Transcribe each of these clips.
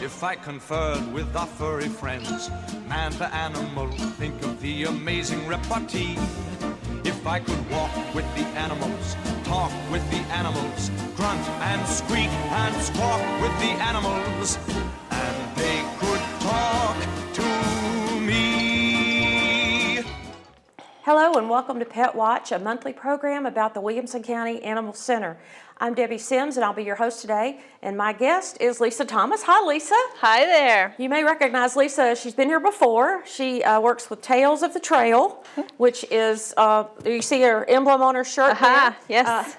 If I conferred with our furry friends, man to animal, think of the amazing repartee. If I could walk with the animals, talk with the animals, grunt and squeak and squawk with the animals, and they could talk to me. Hello and welcome to Pet Watch, a monthly program about the Williamson County Animal Center. I'm Debbie Sims and I'll be your host today, and my guest is Lisa Thomas. Hi, Lisa. Hi there. You may recognize Lisa. She's been here before. She works with Tales of the Trail, which is, you see her emblem on her shirt there? Yes.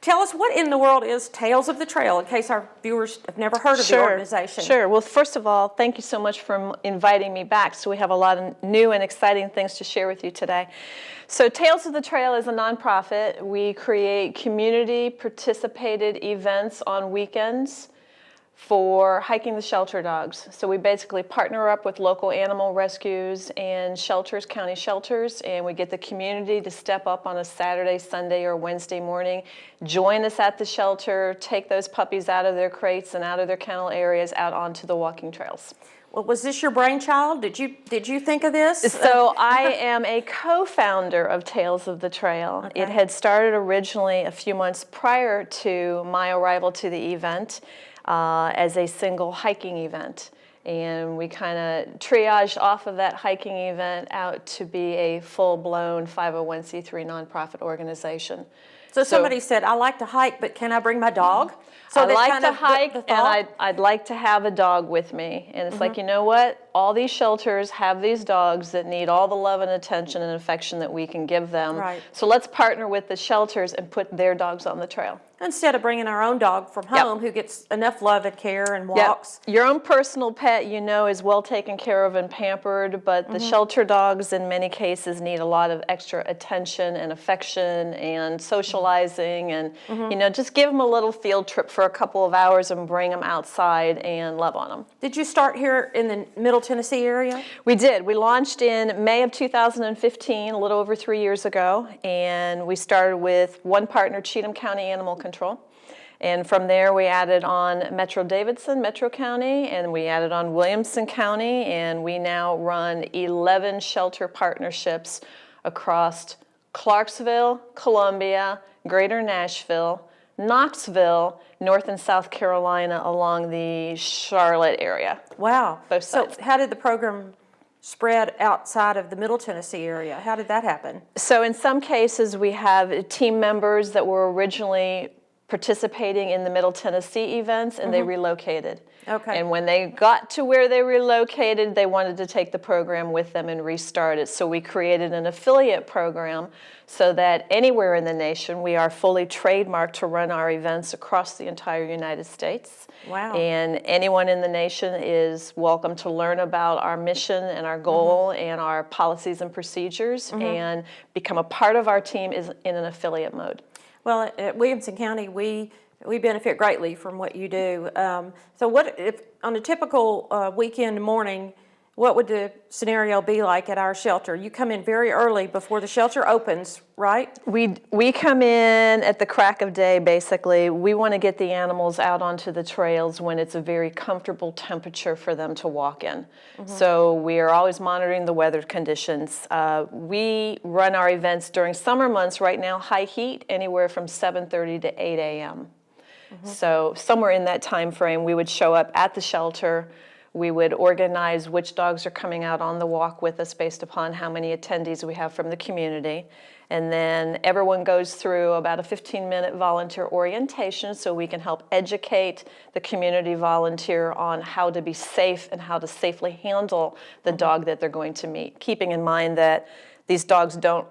Tell us, what in the world is Tales of the Trail, in case our viewers have never heard of the organization? Sure. Well, first of all, thank you so much for inviting me back. So we have a lot of new and exciting things to share with you today. So Tales of the Trail is a nonprofit. We create community participated events on weekends for hiking the shelter dogs. So we basically partner up with local animal rescues and shelters, county shelters, and we get the community to step up on a Saturday, Sunday, or Wednesday morning, join us at the shelter, take those puppies out of their crates and out of their kennel areas out onto the walking trails. Well, was this your brainchild? Did you think of this? So I am a co-founder of Tales of the Trail. Okay. It had started originally a few months prior to my arrival to the event as a single hiking event. And we kind of triaged off of that hiking event out to be a full-blown 501c3 nonprofit organization. So somebody said, I like to hike, but can I bring my dog? So I like to the hike, thought? and I'd like to have a dog with me. And it's like, you know what? All these shelters have these dogs that need all the love and attention and affection that we can give them. Right. So let's partner with the shelters and put their dogs on the trail. Instead of bringing our own dog from home, who gets enough love and care and walks. Your own personal pet, you know, is well taken care of and pampered, but the shelter dogs in many cases need a lot of extra attention and affection and socializing, and you know, just give them a little field trip for a couple of hours and bring them outside and love on them. Did you start here in the Middle Tennessee area? We did. We launched in May of 2015, a little over 3 years ago, and we started with one partner, Cheatham County Animal Control. And from there we added on Metro Davidson, Metro County, and we added on Williamson County, and we now run 11 shelter partnerships across Clarksville, Columbia, Greater Nashville, Knoxville, North and South Carolina along the Charlotte area. Wow. Both sides. So how did the program spread outside of the Middle Tennessee area? How did that happen? So in some cases we have team members that were originally participating in the Middle Tennessee events, and they relocated. Okay. And when they got to where they relocated, they wanted to take the program with them and restart it. So we created an affiliate program so that anywhere in the nation, we are fully trademarked to run our events across the entire United States. Wow. And anyone in the nation is welcome to learn about our mission and our goal and our policies and procedures and become a part of our team is in an affiliate mode. Well, at Williamson County, we benefit greatly from what you do. So what if on a typical weekend morning, what would the scenario be like at our shelter? You come in very early before the shelter opens, right? We come in at the crack of day, basically. We want to get the animals out onto the trails when it's a very comfortable temperature for them to walk in. So we are always monitoring the weather conditions. We run our events during summer months right now, high heat, anywhere from 7:30 to 8 a.m. So somewhere in that time frame, we would show up at the shelter. We would organize which dogs are coming out on the walk with us based upon how many attendees we have from the community. And then everyone goes through about a 15-minute volunteer orientation so we can help educate the community volunteer on how to be safe and how to safely handle the dog that they're going to meet, keeping in mind that these dogs don't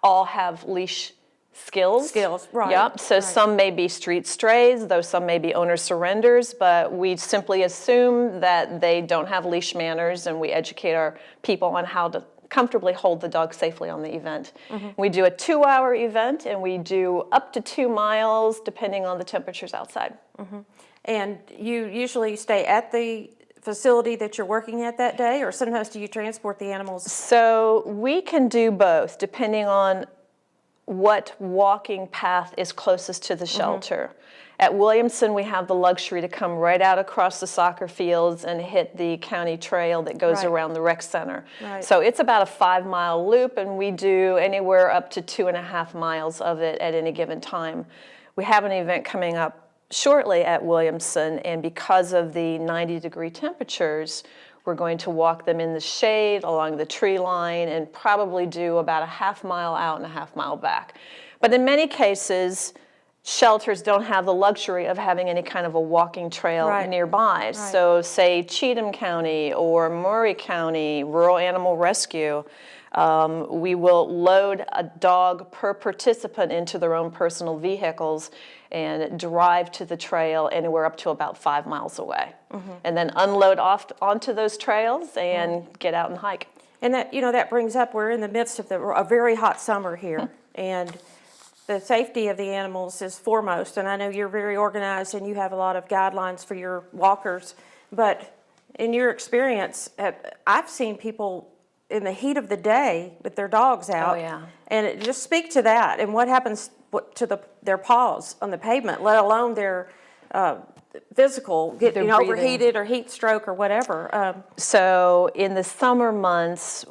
all have leash skills, right. Yep. So some may be street strays, though some may be owner surrenders, but we simply assume that they don't have leash manners, and we educate our people on how to comfortably hold the dog safely on the event. We do a 2-hour event, and we do up to 2 miles depending on the temperatures outside. And you usually stay at the facility that you're working at that day, or sometimes do you transport the animals? So we can do both depending on what walking path is closest to the shelter. At Williamson, we have the luxury to come right out across the soccer fields and hit the county trail that goes Right. around the rec center. Right. So it's about a 5-mile loop, and we do anywhere up to 2.5 miles of it at any given time. We have an event coming up shortly at Williamson, and because of the 90-degree temperatures, we're going to walk them in the shade along the tree line and probably do about a 1/2 mile out and a 1/2 mile back. But in many cases, shelters don't have the luxury of having any kind of a walking trail Right. nearby. Right. So say Cheatham County or Murray County Rural Animal Rescue, we will load a dog per participant into their own personal vehicles and drive to the trail anywhere up to about 5 miles away. And then unload off onto those trails and get out and hike. And that, that brings up, we're in the midst of a very hot summer here, and the safety of the animals is foremost. And I know you're very organized and you have a lot of guidelines for your walkers, but in your experience, I've seen people in the heat of the day with their dogs out. Oh, yeah. And just speak to that and what happens to their paws on the pavement, let alone their physical, Their breathing. overheated or heat stroke or whatever. So in the summer months,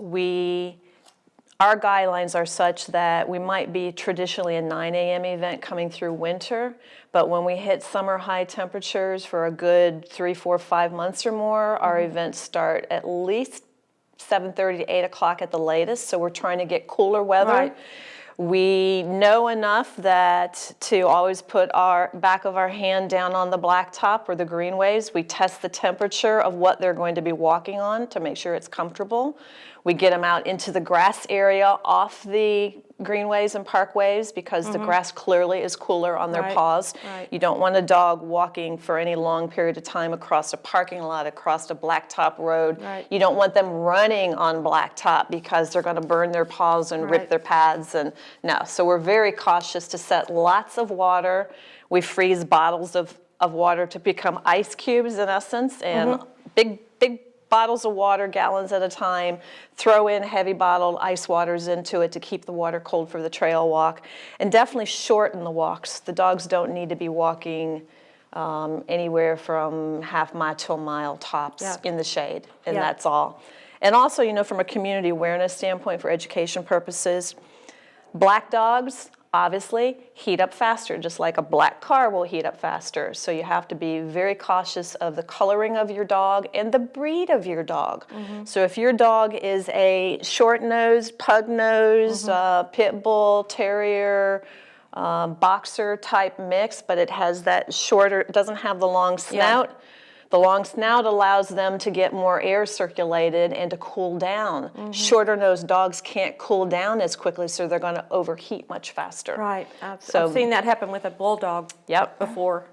our guidelines are such that we might be traditionally a 9 a.m. event coming through winter, but when we hit summer high temperatures for a good 3, 4, 5 months or more, our events start at least 7:30 to 8 o'clock at the latest, so we're trying to get cooler weather. Right. We know enough that to always put our back of our hand down on the blacktop or the greenways. We test the temperature of what they're going to be walking on to make sure it's comfortable. We get them out into the grass area off the greenways and parkways because the grass clearly is cooler on their Right, paws. right. You don't want a dog walking for any long period of time across a parking lot, across a blacktop road. Right. You don't want them running on blacktop because they're going to burn their paws and Right. rip their pads. And no, so we're very cautious to set lots of water. We freeze bottles of water to become ice cubes in essence, and big bottles of water, gallons at a time, throw in heavy bottled ice waters into it to keep the water cold for the trail walk, and definitely shorten the walks. The dogs don't need to be walking anywhere from 1/2 mile to a mile tops Yeah. in the shade, and Yeah. that's all. And also, from a community awareness standpoint for education purposes, black dogs obviously heat up faster, just like a black car will heat up faster. So you have to be very cautious of the coloring of your dog and the breed of your dog. So if your dog is a short-nosed, pug-nosed, pit bull, terrier, boxer type mix, but it has that shorter, it doesn't have the long snout. The long snout allows them to get more air circulated and to cool down. Shorter-nosed dogs can't cool down as quickly, so they're going to overheat much faster. Right. I've So- seen that happen with a bulldog Yep. before.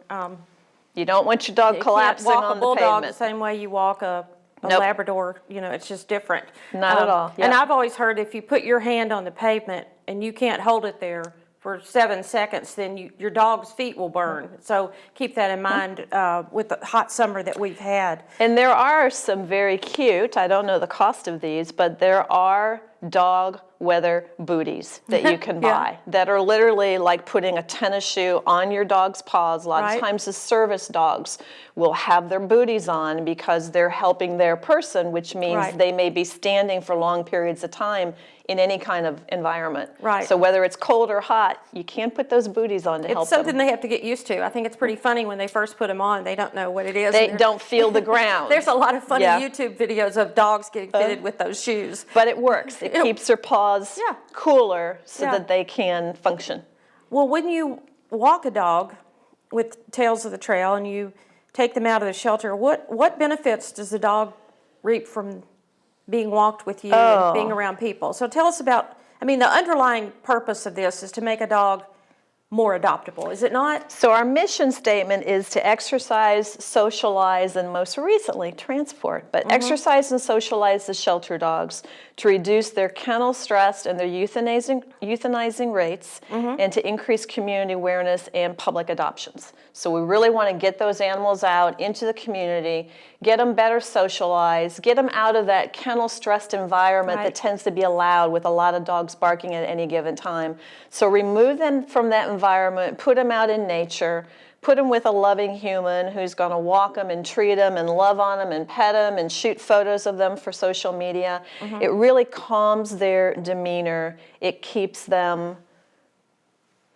You don't want your dog You collapsing can't walk on a the bulldog the pavement. same way you walk a Nope. Labrador. It's just different. Not at all. And Yep. I've always heard if you put your hand on the pavement and you can't hold it there for 7 seconds, then your dog's feet will burn. So keep that in mind with the hot summer that we've had. And there are some very cute, I don't know the cost of these, but there are dog weather booties that you can Yeah. buy that are literally like putting a tennis shoe on your dog's paws. A lot Right. of times the service dogs will have their booties on because they're helping their person, which means Right. they may be standing for long periods of time in any kind of environment. Right. So whether it's cold or hot, you can put those booties on to help It's something them. they have to get used to. I think it's pretty funny when they first put them on. They don't know what it is. They and don't feel the ground. There's a lot of funny Yeah. YouTube videos of dogs getting fitted with those shoes. But it works. It keeps their paws Yeah. cooler so Yeah. that they can function. Well, when you walk a dog with Tales of the Trail and you take them out of the shelter, what benefits does the dog reap from being walked with you and being around people? So tell us about, the underlying purpose of this is to make a dog more adoptable, is it not? So our mission statement is to exercise, socialize, and most recently, transport. But exercise and socialize the shelter dogs to reduce their kennel stress and their euthanizing rates and to increase community awareness and public adoptions. So we really want to get those animals out into the community, get them better socialized, get them out of that kennel-stressed environment Right. that tends to be allowed with a lot of dogs barking at any given time. So remove them from that environment, put them out in nature, put them with a loving human who's going to walk them and treat them and love on them and pet them and shoot photos of them for social media. It really calms their demeanor. It keeps them,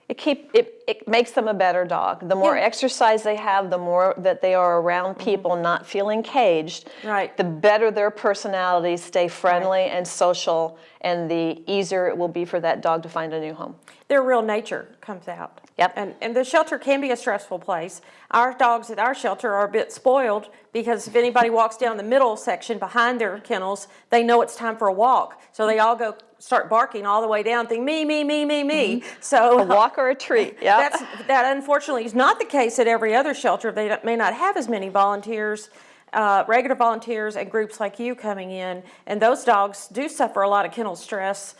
it makes them a better dog. The more exercise they have, the more that they are around people not feeling caged, Right. the better their personalities stay friendly and social, and the easier it will be for that dog to find a new home. Their real nature comes out. Yep. And the shelter can be a stressful place. Our dogs at our shelter are a bit spoiled because if anybody walks down the middle section behind their kennels, they know it's time for a walk. So they all go start barking all the way down, think me, me, me, me, me. So A walk or a treat, yeah. that unfortunately is not the case at every other shelter. They may not have as many volunteers, regular volunteers and groups like you coming in, and those dogs do suffer a lot of kennel stress.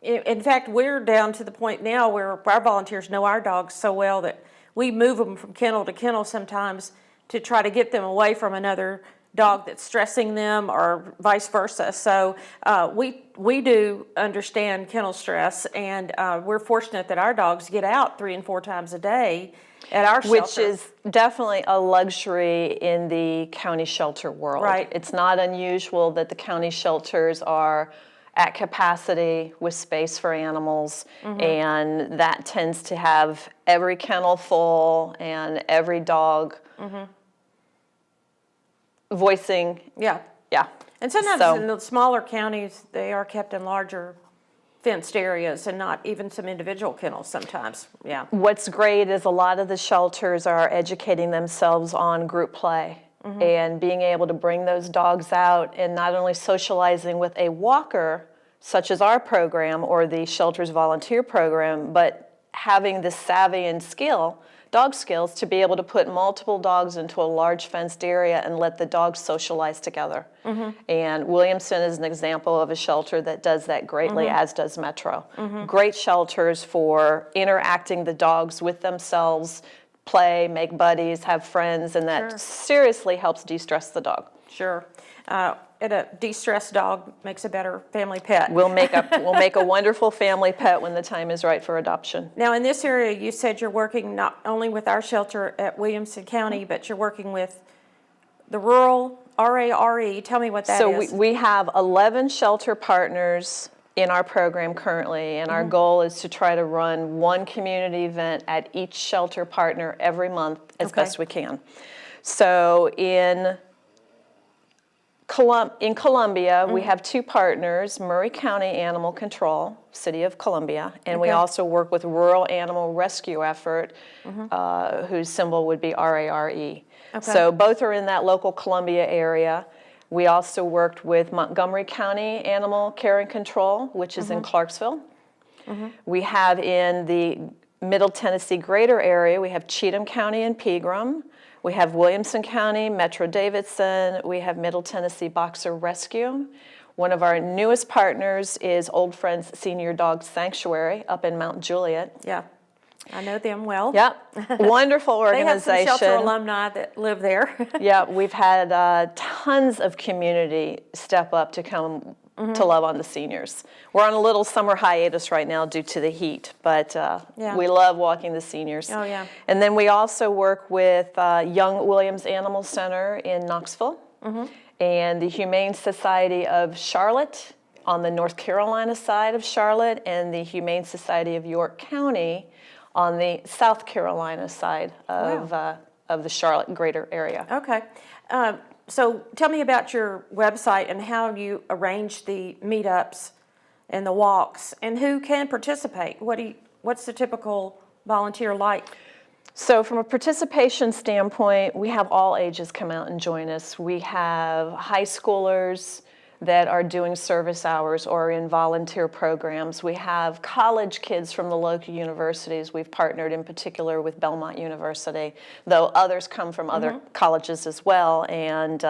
In fact, we're down to the point now where our volunteers know our dogs so well that we move them from kennel to kennel sometimes to try to get them away from another dog that's stressing them or vice versa. So we do understand kennel stress, and we're fortunate that our dogs get out 3 and 4 times a day at our shelter. Which is definitely a luxury in the county shelter world. Right. It's not unusual that the county shelters are at capacity with space for animals, and that tends to have every kennel full and every dog voicing. Yeah. Yeah. And sometimes So- in the smaller counties, they are kept in larger fenced areas and not even some individual kennels sometimes. Yeah. What's great is a lot of the shelters are educating themselves on group play and being able to bring those dogs out and not only socializing with a walker, such as our program or the shelter's volunteer program, but having the savvy and dog skills to be able to put multiple dogs into a large fenced area and let the dogs socialize together. And Williamson is an example of a shelter that does that greatly, as does Metro. Great shelters for interacting the dogs with themselves, play, make buddies, have friends, and that seriously helps de-stress the dog. Sure. And a de-stressed dog makes a better family pet. We'll make a wonderful family pet when the time is right for adoption. Now, in this area, you said you're working not only with our shelter at Williamson County, but you're working with the rural RARE. Tell me what that is. So we have 11 shelter partners in our program currently, and our goal is to try to run one community event at each shelter partner every month as best we can. So in Columbia, we have 2 partners, Murray County Animal Control, City of Columbia, and we also work with Rural Animal Rescue Effort, whose symbol would be RARE. So both are in that local Columbia area. We also worked with Montgomery County Animal Care and Control, which is in Clarksville. We have in the Middle Tennessee greater area, we have Cheatham County and Pegram. We have Williamson County, Metro Davidson. We have Middle Tennessee Boxer Rescue. One of our newest partners is Old Friends Senior Dog Sanctuary up in Mount Juliet. Yeah, I know them well. Yep, wonderful organization. They have some shelter alumni that live there. Yeah, we've had tons of community step up to come to love on the seniors. We're on a little summer hiatus right now due to the heat, but we love walking the seniors. Oh, yeah. And then we also work with Young Williams Animal Center in Knoxville and the Humane Society of Charlotte on the North Carolina side of Charlotte, and the Humane Society of York County on the South Carolina side of the Charlotte greater area. Okay. So tell me about your website and how you arrange the meetups and the walks, and who can participate. What's the typical volunteer like? So from a participation standpoint, we have all ages come out and join us. We have high schoolers that are doing service hours or in volunteer programs. We have college kids from the local universities. We've partnered in particular with Belmont University, though others come from other colleges as well, and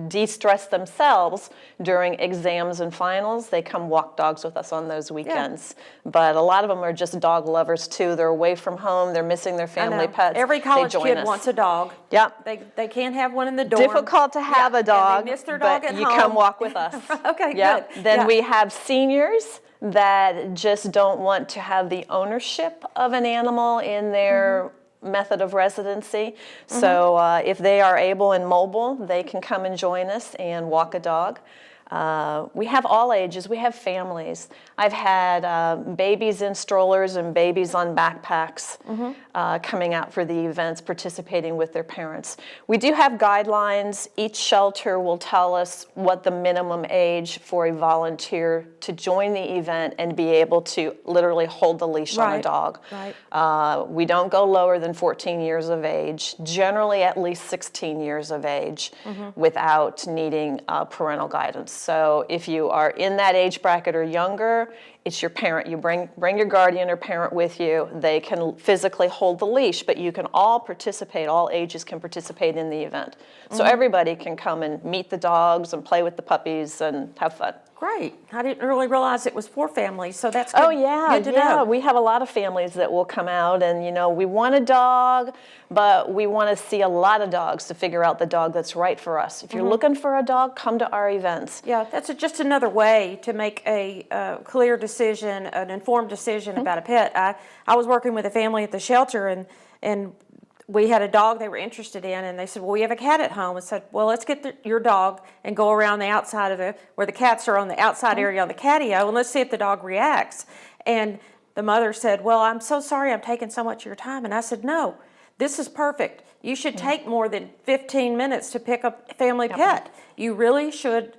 de-stress themselves during exams and finals. They come walk dogs with us on those weekends. But a lot of them are just dog lovers too. They're away from home, they're missing their family pets. Every college They join kid us. wants a dog. Yep. They can't have one in the dorm. Difficult to have a dog, and they miss their dog but at you home. come walk with us. Okay, Yep. good. Then Yeah. we have seniors that just don't want to have the ownership of an animal in their method of residency. So if they are able and mobile, they can come and join us and walk a dog. We have all ages. We have families. I've had babies in strollers and babies on backpacks coming out for the events, participating with their parents. We do have guidelines. Each shelter will tell us what the minimum age for a volunteer to join the event and be able to literally hold the leash on a dog. Right. We don't go lower than 14 years of age, generally at least 16 years of age, without needing parental guidance. So if you are in that age bracket or younger, it's your parent. You bring your guardian or parent with you. They can physically hold the leash, but you can all participate. All ages can participate in the event. So everybody can come and meet the dogs and play with the puppies and have fun. Great. I didn't really realize it was for families, so that's good. Oh yeah, good to know. We have a lot of families that will come out, and we want a dog, but we want to see a lot of dogs to figure out the dog that's right for us. If you're looking for a dog, come to our events. Yeah, that's just another way to make a clear decision, an informed decision about a pet. I was working with a family at the shelter, and we had a dog they were interested in, and they said, well, we have a cat at home. I said, well, let's get your dog and go around the outside of where the cats are on the outside area on the catio, and let's see if the dog reacts. And the mother said, well, I'm so sorry I'm taking so much of your time. And I said, no, this is perfect. You should take more than 15 minutes to pick up a family pet. You really should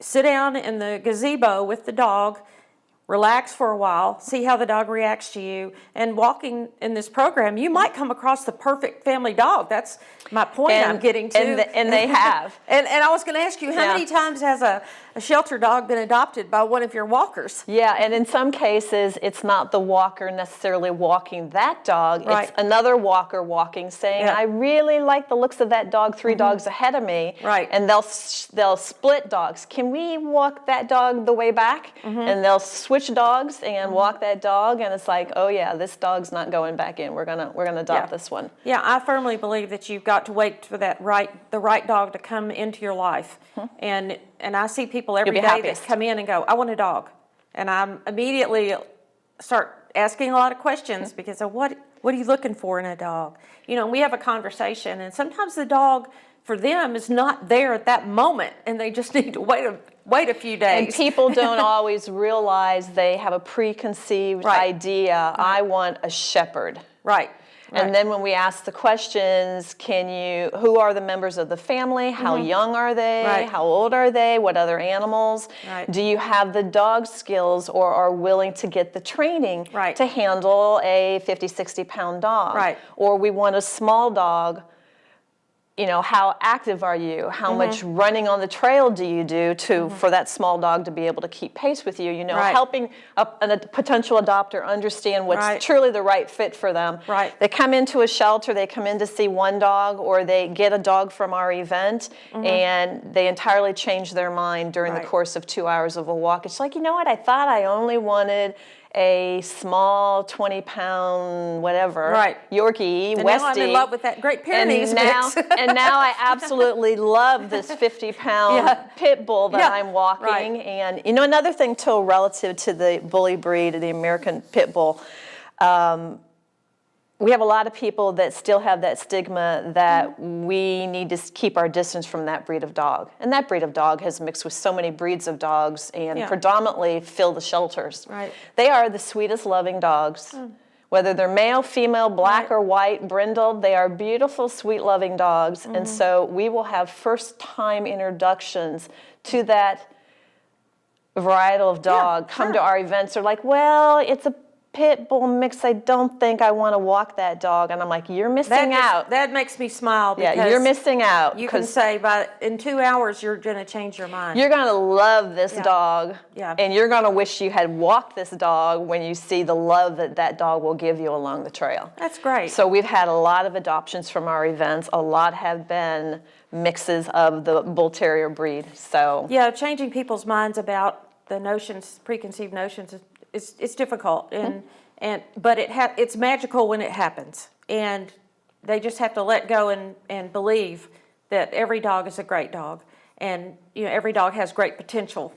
sit down in the gazebo with the dog, relax for a while, see how the dog reacts to you, and walking in this program, you might come across the perfect family dog. That's my point I'm getting to. And they have. and I was going to ask you, how many times has a shelter dog been adopted by one of your walkers? Yeah, and in some cases, it's not the walker necessarily walking that dog. It's another walker walking, saying, I really like the looks of that dog 3 dogs ahead of me. Right. And they'll split dogs. Can we walk that dog the way back? And they'll switch dogs and walk that dog, and it's like, oh yeah, this dog's not going back in. We're gonna adopt this one. Yeah, I firmly believe that you've got to wait for the right dog to come into your life. And I see people every day that come in and go, I want a dog. And I immediately start asking a lot of questions because of what are you looking for in a dog? We have a conversation, and sometimes the dog for them is not there at that moment, and they just need to wait a few days. And people don't always realize they have a preconceived idea. I want a shepherd. Right. And then when we ask the questions, who are the members of the family? How young are they? How old are they? What other animals? Do you have the dog skills or are willing to get the training to handle a 50, 60-pound dog? Or we want a small dog. How active are you? How much running on the trail do you do for that small dog to be able to keep pace with you? Helping a potential adopter understand what's truly the right fit for them. They come into a shelter, they come in to see one dog, or they get a dog from our event, and they entirely change their mind during the course of 2 hours of a walk. It's like, you know what? I thought I only wanted a small 20-pound whatever Yorkie, and Westie. Now I'm in love with that Great Pyrenees mix. And now I absolutely love this 50-pound pit bull that I'm walking. And another thing too, relative to the bully breed, the American pit bull, we have a lot of people that still have that stigma that we need to keep our distance from that breed of dog. And that breed of dog has mixed with so many breeds of dogs and predominantly fill the shelters. They are the sweetest loving dogs. Whether they're male, female, black or white, brindled, they are beautiful, sweet loving dogs. And so we will have first-time introductions to that varietal of dog come to our events. They're like, well, it's a pit bull mix. I don't think I want to walk that dog. And I'm like, you're missing out. That makes me smile because you're missing out. You can say, in 2 hours, you're going to change your mind. You're going to love this dog. Yeah. And you're going to wish you had walked this dog when you see the love that dog will give you along the trail. That's great. So we've had a lot of adoptions from our events. A lot have been mixes of the bull terrier breed. So yeah, changing people's minds about the notions, preconceived notions, it's difficult, but it's magical when it happens, and they just have to let go and believe that every dog is a great dog, and every dog has great potential.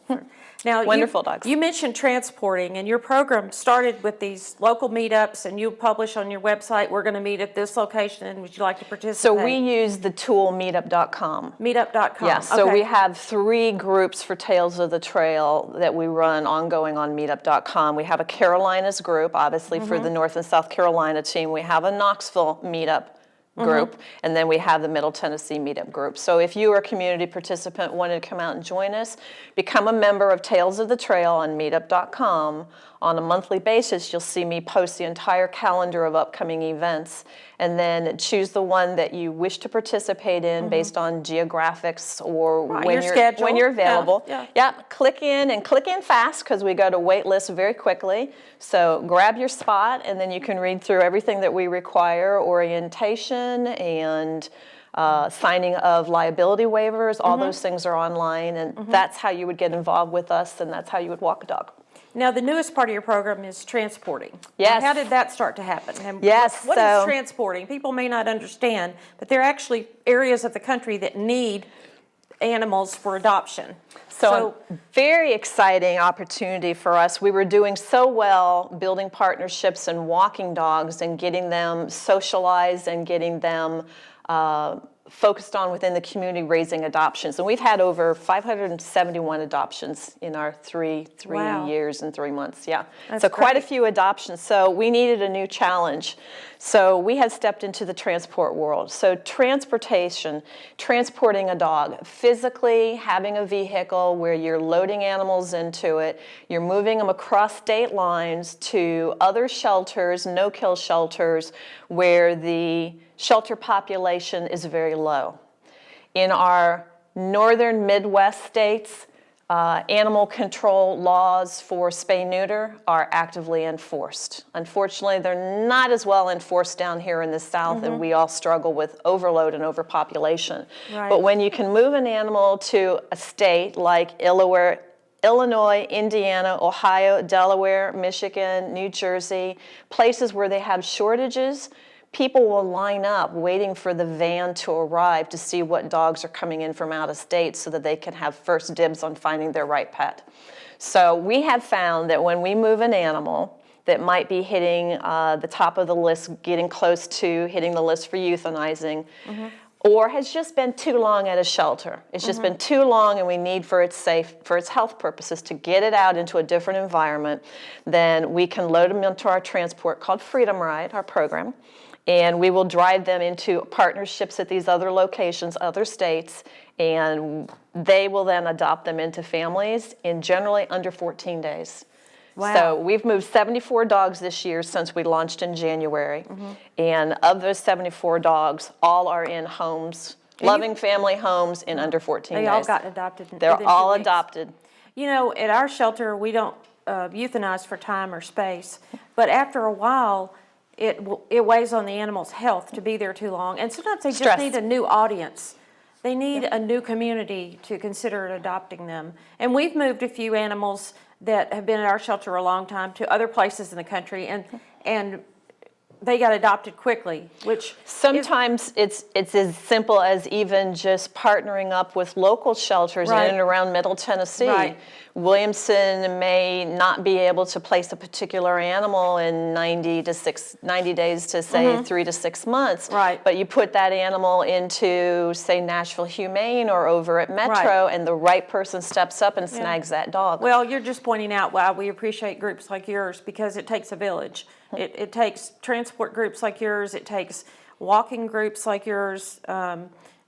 Now, Wonderful dogs. You mentioned transporting, and your program started with these local meetups, and you publish on your website, we're going to meet at this location. Would you like to participate? So we use the tool meetup.com. Meetup.com. Yeah, so okay. we have 3 groups for Tales of the Trail that we run ongoing on meetup.com. We have a Carolinas group, obviously, for the North and South Carolina team. We have a Knoxville meetup group, and then we have the Middle Tennessee meetup group. So if you are a community participant, wanted to come out and join us, become a member of Tales of the Trail on meetup.com. On a monthly basis, you'll see me post the entire calendar of upcoming events, and then choose the one that you wish to participate in based on geographics or when you're available. Yeah, click in and click in fast, because we go to wait list very quickly. So grab your spot, and then you can read through everything that we require, orientation and signing of liability waivers. All those things are online, and that's how you would get involved with us, and that's how you would walk a dog. Now, the newest part of your program is transporting. Yes. Now, how did that start to happen? And Yes. What is transporting? People may not understand, but there are actually areas of the country that need animals for adoption. So very exciting opportunity for us. We were doing so well building partnerships and walking dogs and getting them socialized and getting them focused on within the community raising adoptions. And we've had over 571 adoptions in our three Wow. years and 3 months. Yeah. That's so quite a great. few adoptions. So we needed a new challenge. So we have stepped into the transport world. So transporting a dog, physically having a vehicle where you're loading animals into it, you're moving them across state lines to other shelters, no-kill shelters, where the shelter population is very low. In our northern Midwest states, animal control laws for spay-neuter are actively enforced. Unfortunately, they're not as well enforced down here in the South, and we all struggle with overload and overpopulation. Right. But when you can move an animal to a state like Illinois, Indiana, Ohio, Delaware, Michigan, New Jersey, places where they have shortages, people will line up waiting for the van to arrive to see what dogs are coming in from out of state so that they can have first dibs on finding their right pet. So we have found that when we move an animal that might be hitting the top of the list, getting close to hitting the list for euthanizing, or has just been too long at a shelter. It's just been too long, and we need for its health purposes to get it out into a different environment, then we can load them into our transport called Freedom Ride, our program, and we will drive them into partnerships at these other locations, other states, and they will then adopt them into families in generally under 14 days. Wow. So we've moved 74 dogs this year since we launched in January. And of those 74 dogs, all are in homes, loving family homes in under 14 days. They all got adopted. They're within 2 all weeks. adopted. At our shelter, we don't euthanize for time or space, but after a while, it weighs on the animal's health to be there too long. And sometimes they Stress. just need a new audience. They need a new community to consider adopting them. And we've moved a few animals that have been at our shelter a long time to other places in the country, and they got adopted quickly, which sometimes it's as simple as even just partnering up with local shelters in and around Middle Tennessee. Right. Williamson may not be able to place a particular animal in 90 days to say 3 to 6 months. Right. But you put that animal into, say, Nashville Humane or over at Metro, and the right person steps up and snags that dog. Well, you're just pointing out why we appreciate groups like yours, because it takes a village. It takes transport groups like yours. It takes walking groups like yours.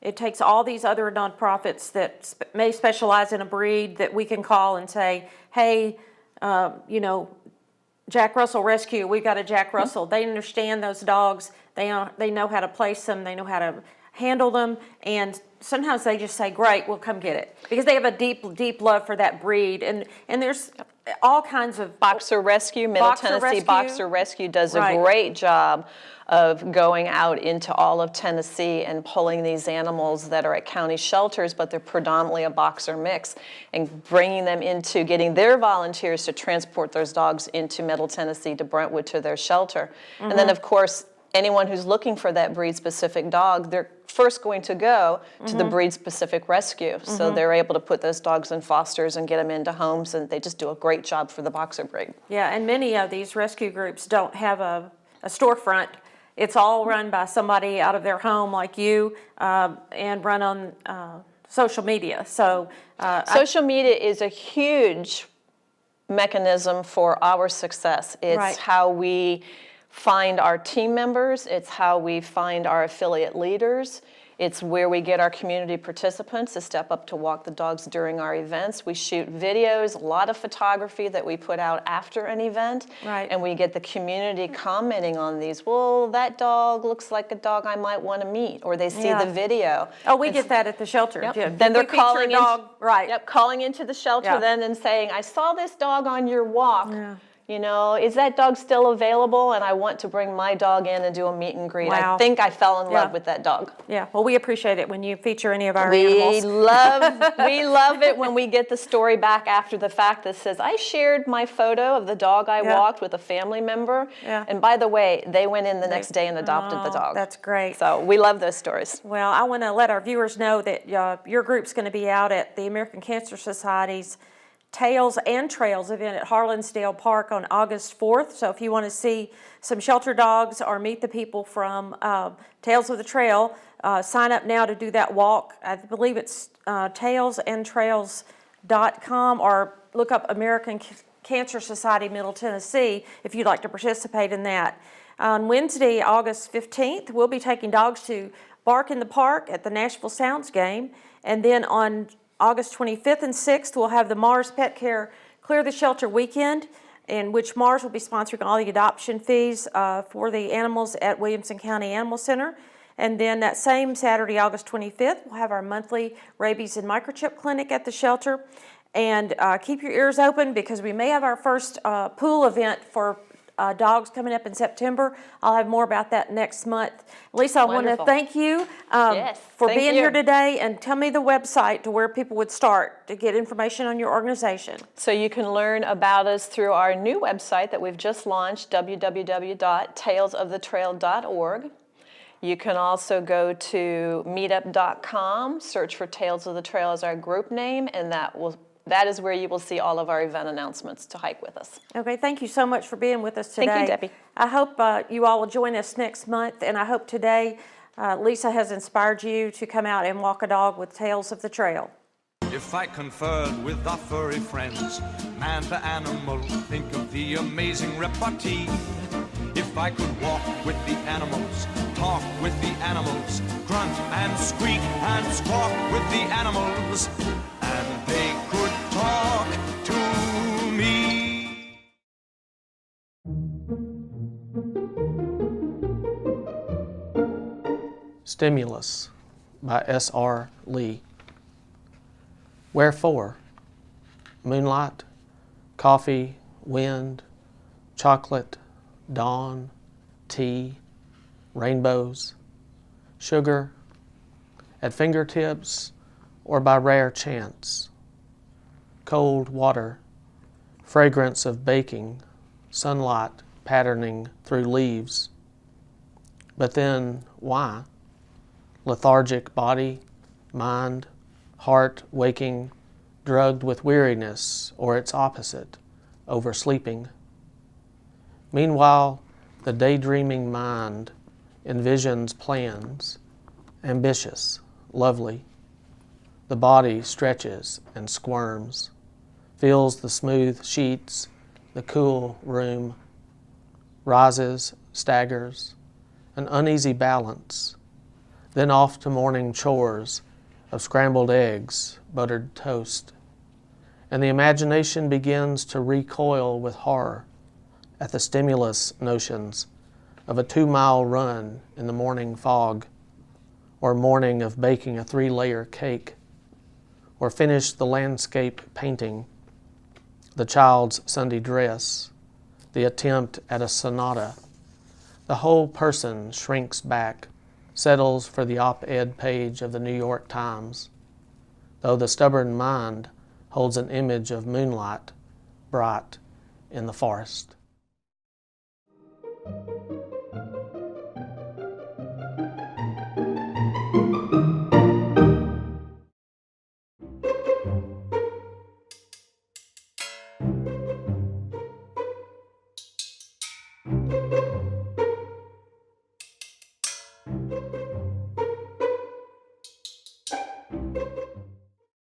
It takes all these other nonprofits that may specialize in a breed that we can call and say, hey, Jack Russell Rescue, we've got a Jack Russell. They understand those dogs. They know how to place them. They know how to handle them. And sometimes they just say, great, we'll come get it. Because they have a deep, deep love for that breed. And there's all kinds of... Boxer Rescue, Middle Tennessee Boxer Rescue does a great job of going out into all of Tennessee and pulling these animals that are at county shelters, but they're predominantly a boxer mix, and bringing them into getting their volunteers to transport those dogs into Middle Tennessee, to Brentwood, to their shelter. And then, of course, anyone who's looking for that breed-specific dog, they're first going to go to the breed-specific rescue. So they're able to put those dogs in fosters and get them into homes, and they just do a great job for the boxer breed. Yeah, and many of these rescue groups don't have a storefront. It's all run by somebody out of their home like you, and run on social media. So social media is a huge mechanism for our success. It's Right. how we find our team members, it's how we find our affiliate leaders, it's where we get our community participants to step up to walk the dogs during our events. We shoot videos, a lot of photography that we put out after an event, Right. and we get the community commenting on these. Well, that dog looks like a dog I might want to meet, or they see Yeah. the video. Oh, we get that at the shelter. Yep. Yeah. Then they're If we feature a calling in, dog, right? Yep, calling into the shelter Yeah. then and saying, I saw this dog on your walk. Yeah. You know, is that dog still available? And I want to bring my dog in and do a meet and greet. Wow. I think I fell in love Yeah. with that dog. Yeah. Well, we appreciate it when you feature any of our We animals. love it when we get the story back after the fact that says, I shared my photo of the dog I Yeah. walked with a family member. Yeah. And by the way, they went in the next day and adopted the dog. That's great. So we love those stories. Well, I want to let our viewers know that your group's going to be out at the American Cancer Society's Tails and Trails event at Harlansdale Park on August 4th. So if you want to see some shelter dogs or meet the people from Tales of the Trail, sign up now to do that walk. I believe it's tailsandtrails.com, or look up American Cancer Society Middle Tennessee if you'd like to participate in that. On Wednesday, August 15th, we'll be taking dogs to Bark in the Park at the Nashville Sounds game. And then on August 25th and 6th, we'll have the Mars Pet Care Clear the Shelter weekend, in which Mars will be sponsoring all the adoption fees for the animals at Williamson County Animal Center. And then that same Saturday, August 25th, we'll have our monthly rabies and microchip clinic at the shelter. And keep your ears open, because we may have our first pool event for dogs coming up in September. I'll have more about that next month. Lisa, I want to Wonderful. thank you Yes, for thank being you. here today, and tell me the website to where people would start to get information on your organization. So you can learn about us through our new website that we've just launched, www.talesofthetrail.org. You can also go to meetup.com, search for Tales of the Trail as our group name, and that is where you will see all of our event announcements to hike with us. Okay, thank you so much for being with us today. Thank you, Debbie. I hope you all will join us next month, and I hope today Lisa has inspired you to come out and walk a dog with Tales of the Trail. If I conferred with our furry friends, man to animal, think of the amazing repartee. If I could walk with the animals, talk with the animals, grunt and squeak and squawk with the animals, and they could talk to me. Stimulus by S.R. Lee. Wherefore? Moonlight, coffee, wind, chocolate, dawn, tea, rainbows, sugar, at fingertips or by rare chance, cold water, fragrance of baking, sunlight patterning through leaves. But then, why? Lethargic body, mind, heart waking, drugged with weariness or its opposite, oversleeping. Meanwhile, the daydreaming mind envisions plans, ambitious, lovely. The body stretches and squirms, feels the smooth sheets, the cool room, rises, staggers, an uneasy balance, then off to morning chores of scrambled eggs, buttered toast. And the imagination begins to recoil with horror at the stimulus notions of a 2-mile run in the morning fog, or morning of baking a 3-layer cake, or finish the landscape painting, the child's Sunday dress, the attempt at a sonata. The whole person shrinks back, settles for the op-ed page of the New York Times, though the stubborn mind holds an image of moonlight bright in the forest.